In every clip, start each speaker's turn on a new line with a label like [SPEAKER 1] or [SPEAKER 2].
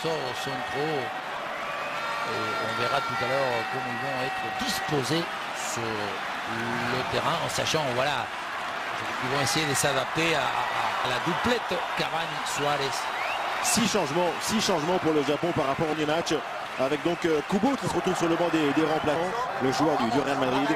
[SPEAKER 1] sont trop. Et on verra tout à l'heure comment ils vont être disposés sur le terrain en sachant, voilà, ils vont essayer de s'adapter à la doublette Cavani-Suarez.
[SPEAKER 2] 6 changements pour le Japon par rapport au premier match. Avec donc Kubo qui se retrouve sur le banc des remplaçants, le joueur du Real Madrid.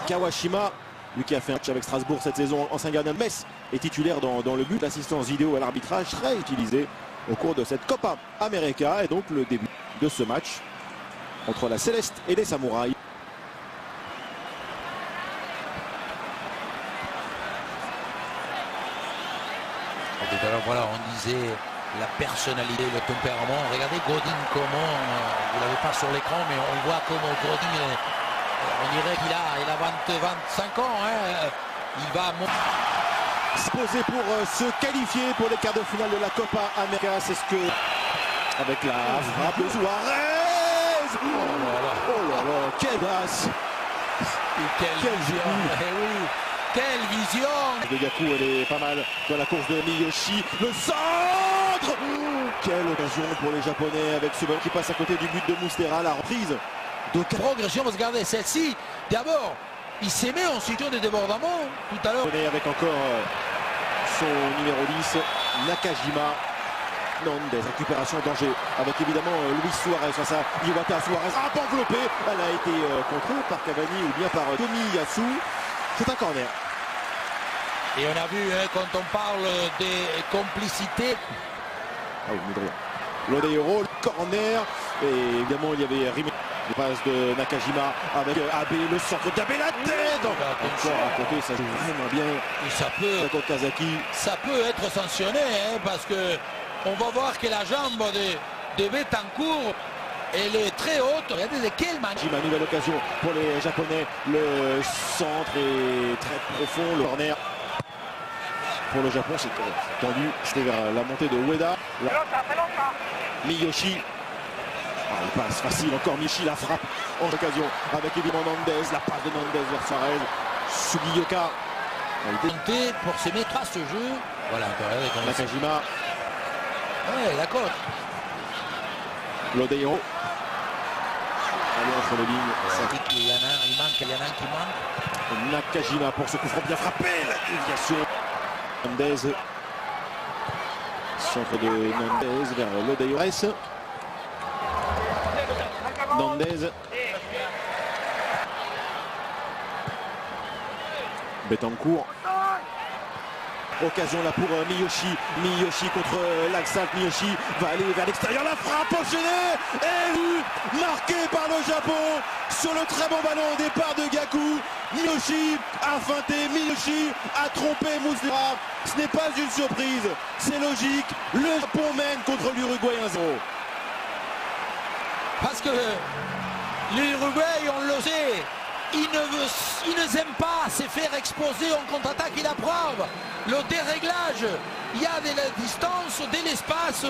[SPEAKER 2] Kawashima, lui qui a fait un match avec Strasbourg cette saison, ancien gardien de Metz, est titulaire dans le but. L'assistance vidéo à l'arbitrage serait utilisée au cours de cette Copa América. Et donc le début de ce match entre la Céleste et les Samouraïs.
[SPEAKER 1] Tout à l'heure, voilà, on disait la personnalité, le tempérament. Regardez Godin comment, vous l'avez pas sur l'écran, mais on voit comment Godin, on dirait qu'il a 25 ans. Hein. Il va
[SPEAKER 2] se poser pour se qualifier pour les quarts de finale de la Copa América. C'est ce que, avec la frappe de Suarez. Oh là là, quelle grâce.
[SPEAKER 1] Quelle vision. Eh oui. Quelle vision
[SPEAKER 2] de Gaku, elle est pas mal dans la course de Miyoshi. Le centre. Quelle occasion pour les Japonais avec ce ballon qui passe à côté du but de Muslera. La reprise
[SPEAKER 1] de progression. Regardez celle-ci. D'abord, il s'est mis en situation de débordement tout à l'heure.
[SPEAKER 2] Avec encore son numéro 10, Nakajima. Des récupérations en danger avec évidemment Luis Suarez face à Iwata. Suarez a enveloppé. Elle a été contrôlée par Cavani ou bien par Tomiyasu. C'est un corner.
[SPEAKER 1] Et on a vu quand on parle des complicités.
[SPEAKER 2] Ah oui, Lodeiro, corner. Et évidemment il y avait Rimé. Le passe de Nakajima avec Abe, le centre d'Abe, la tête. Encore à côté, ça joue vraiment bien.
[SPEAKER 1] Et ça peut,
[SPEAKER 2] Kazaki.
[SPEAKER 1] Ça peut être sanctionné parce que on va voir que la jambe de Betancourt, elle est très haute. Regardez de quelle manière.
[SPEAKER 2] Nouvelle occasion pour les Japonais. Le centre est très profond. Le corner pour le Japon, c'est tendu. C'était vers la montée de Ueda. Miyoshi. Il passe facile. Encore Miyoshi, la frappe en occasion avec évidemment Nandez. La passe de Nandez vers Suarez. Sugiyoka.
[SPEAKER 1] Pour se mettre à ce jeu. Voilà,
[SPEAKER 2] Nakajima.
[SPEAKER 1] Ouais, d'accord.
[SPEAKER 2] Lodeiro. Allez, entre les lignes.
[SPEAKER 1] Il y en a un qui manque.
[SPEAKER 2] Nakajima pour ce coup franc bien frappé. La déviation. Nandez. Centre de Nandez vers Lodeiro. Nandez. Betancourt. Occasion là pour Miyoshi. Miyoshi contre l'Axalt. Miyoshi va aller vers l'extérieur. La frappe enchaînée. Et marqué par le Japon sur le très bon ballon au départ de Gaku. Miyoshi a feinté. Miyoshi a trompé Muslera. Ce n'est pas une surprise. C'est logique. Le Japon mène contre l'Uruguay 1-0.
[SPEAKER 1] Parce que l'Uruguay, on le sait, il ne aime pas se faire exposer en contre-attaque. Il a preuve. Le déréglage, il y a de la distance, de l'espace.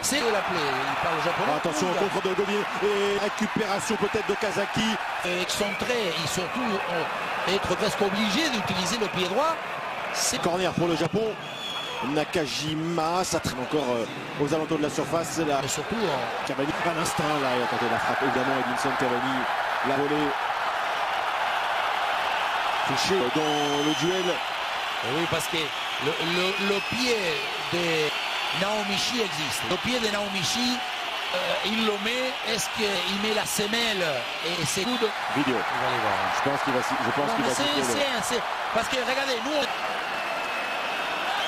[SPEAKER 1] C'est l'appeler. Il parle japonais.
[SPEAKER 2] Attention au contre de Godin et récupération peut-être de Kazaki.
[SPEAKER 1] Excentré et surtout être presque obligé d'utiliser le pied droit.
[SPEAKER 2] C'est corner pour le Japon. Nakajima, ça traîne encore aux alentours de la surface. Là.
[SPEAKER 1] Et surtout
[SPEAKER 2] Cavani à l'instinct là, il a tenté la frappe évidemment. Edinson Cavani, la volée touché dans le duel.
[SPEAKER 1] Et oui, parce que le pied de Naomichi existe. Le pied de Naomichi, il le met. Est-ce qu'il met la semelle et ses coudes?
[SPEAKER 2] Vidéo.
[SPEAKER 1] On va aller voir.
[SPEAKER 2] Je pense qu'il va siffler.
[SPEAKER 1] Parce que regardez, nous.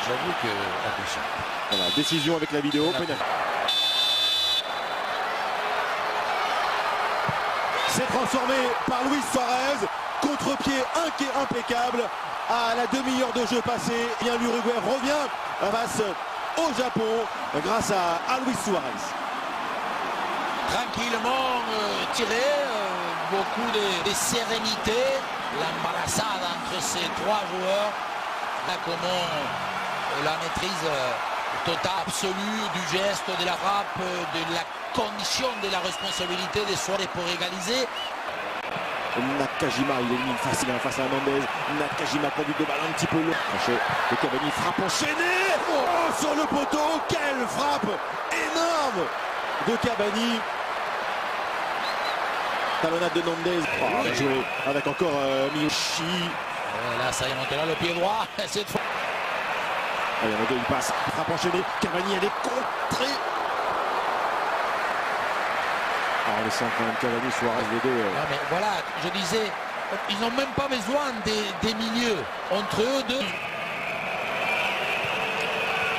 [SPEAKER 1] J'avoue que attention.
[SPEAKER 2] Voilà, décision avec la vidéo. C'est transformé par Luis Suarez. Contre-pied impeccable. À la demi-heure de jeu passé, l'Uruguay revient face au Japon grâce à Luis Suarez.
[SPEAKER 1] Tranquillement tiré, beaucoup de sérénité. L'embarrassade entre ces trois joueurs. Là, comment la maîtrise totale, absolue du geste, de la frappe, de la condition de la responsabilité des Suarez pour égaliser.
[SPEAKER 2] Nakajima, il élimine facile face à Nandez. Nakajima conduit de balle un petit peu long. Et Cavani frappe enchaînée. Oh, sur le poteau, quelle frappe énorme de Cavani. Talonnade de Nandez. Bien joué avec encore Miyoshi.
[SPEAKER 1] Là, ça y est, donc là, le pied droit. Cette fois.
[SPEAKER 2] Allez, il passe. Frappe enchaînée. Cavani, elle est contrée. Alors, laissant quand même Cavani, Suarez, les deux.
[SPEAKER 1] Non, mais voilà, je disais, ils n'ont même pas besoin des milieux. Entre eux deux.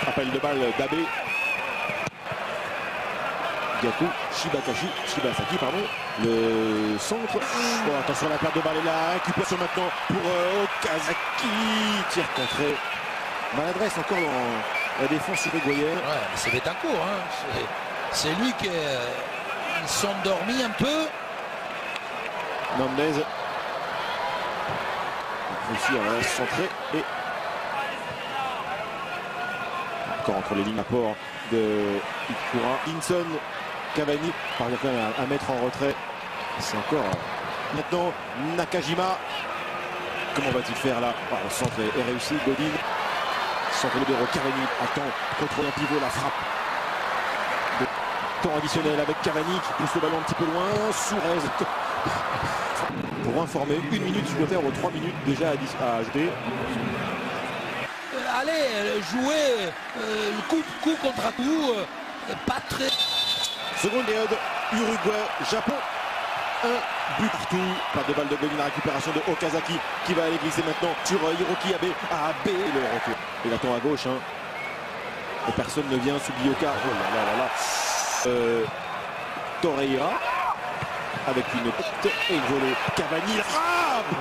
[SPEAKER 2] Appel de balle d'Abbé. Gaku, Shibasaki, pardon. Le centre. Bon, attention, la perte de balle est là. Récupération maintenant pour Okazaki. Tir contré. Maladresse encore dans la défense uruguayenne.
[SPEAKER 1] Ouais, c'est Betancourt. Hein. C'est lui qui ils sont dormis un peu.
[SPEAKER 2] Nandez. Réussi à centrer. Et encore entre les lignes d'apport de Ikura. Hinson, Cavani parvient quand même à mettre en retrait. C'est encore maintenant Nakajima. Comment va-t-il faire là? Le centre est réussi. Godin. Centre libéraux. Cavani attend contre un pivot, la frappe. De temps additionnel avec Cavani qui pousse le ballon un petit peu loin. Suarez. Pour informer, 1 minute supplémentaire aux 3 minutes déjà à ajouter.
[SPEAKER 1] Allez, jouer coup contre coup, pas très.
[SPEAKER 2] Seconde période, Uruguay, Japon. 1 but partout. Pas de balle de Godin, la récupération de Okazaki qui va aller glisser maintenant sur Hiroki Abe. Abe, le retour. Il attend à gauche. Hein. Et personne ne vient sous Bioka. Oh là là. Torreira avec une tête et une volée. Cavani, la frappe.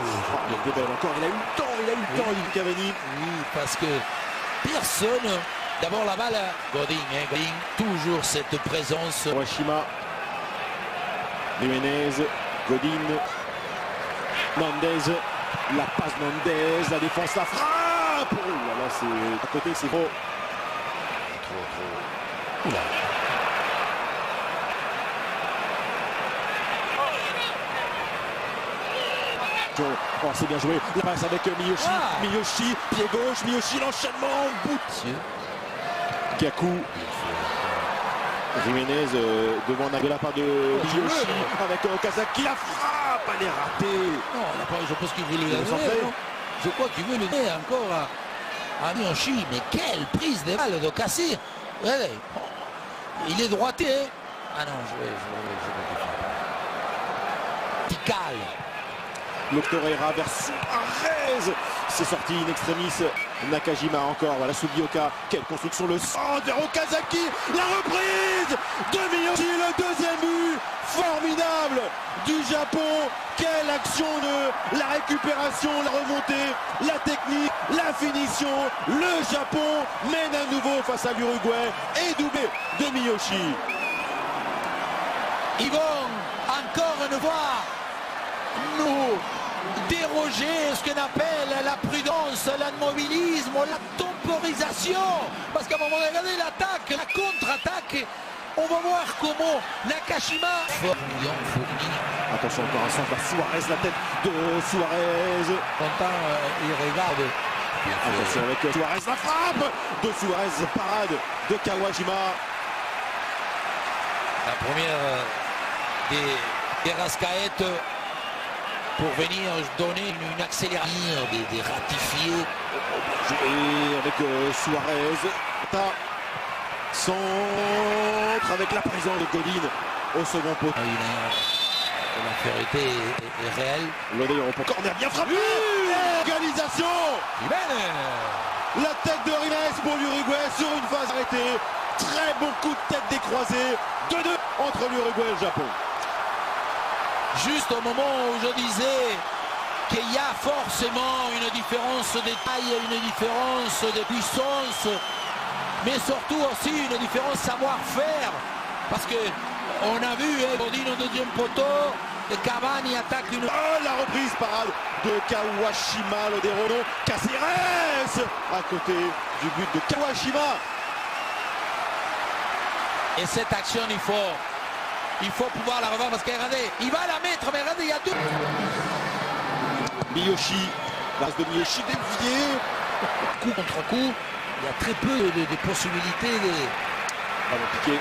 [SPEAKER 2] Il est belle encore. Il a eu le temps, Cavani.
[SPEAKER 1] Oui, parce que personne. D'abord la balle, Godin, toujours cette présence.
[SPEAKER 2] Washima, Jiménez, Godin, Nandez, la passe Nandez, la défense, la frappe. Oh là là, c'est à côté, c'est trop. Trop. Oula. Oh, c'est bien joué. La passe avec Miyoshi. Ah. Miyoshi, pied gauche, Miyoshi, l'enchaînement, bout. Gaku. Jiménez devant de la part de Miyoshi avec Okazaki. La frappe, elle est ratée.
[SPEAKER 1] Non, je pense qu'il veut le donner. Je crois qu'il veut le donner encore à Miyoshi. Mais quelle prise de balle d'Okazaki. Il est droité. Ah non, je vais Tical.
[SPEAKER 2] Torreira vers Suarez. C'est sorti in extremis. Nakajima encore. Voilà Sugioka. Quelle construction, le centre vers Okazaki. La reprise de Miyoshi. Le deuxième but formidable du Japon. Quelle action de la récupération, la remontée, la technique, la finition. Le Japon mène à nouveau face à l'Uruguay. Et doublé de Miyoshi.
[SPEAKER 1] Ils vont encore une fois nous déroger ce qu'on appelle la prudence, l'immobilisme, la temporisation. Parce qu'à un moment donné, l'attaque, la contre-attaque, on va voir comment Nakashima.
[SPEAKER 2] Attention, encore un centre à Suarez, la tête de Suarez.
[SPEAKER 1] Content, il regarde.
[SPEAKER 2] Attention avec Suarez, la frappe de Suarez, parade de Kawajima.
[SPEAKER 1] La première des Rascaettes pour venir donner une accélération, des ratifiés.
[SPEAKER 2] Joué avec Suarez. Centre avec la présence de Godin au second poteau.
[SPEAKER 1] La vérité est réelle.
[SPEAKER 2] L'Odéon pour corner bien frappé. Égalisation. La tête de Rimes pour l'Uruguay sur une phase arrêtée. Très bon coup de tête décroisé. 2-2 entre l'Uruguay et le Japon.
[SPEAKER 1] Juste au moment où je disais qu'il y a forcément une différence de taille, une différence de puissance, mais surtout aussi une différence savoir-faire. Parce qu'on a vu Godin au deuxième poteau, et Cavani attaque une...
[SPEAKER 2] Oh, la reprise parade de Kawashima, le déroulon. Caceres à côté du but de Kawashima.
[SPEAKER 1] Et cette action, il faut pouvoir la revoir parce que regardez, il va la mettre, mais regardez, il y a deux.
[SPEAKER 2] Miyoshi, base de Miyoshi dévié.
[SPEAKER 1] Coup contre coup, il y a très peu de possibilités.
[SPEAKER 2] Ballon piqué.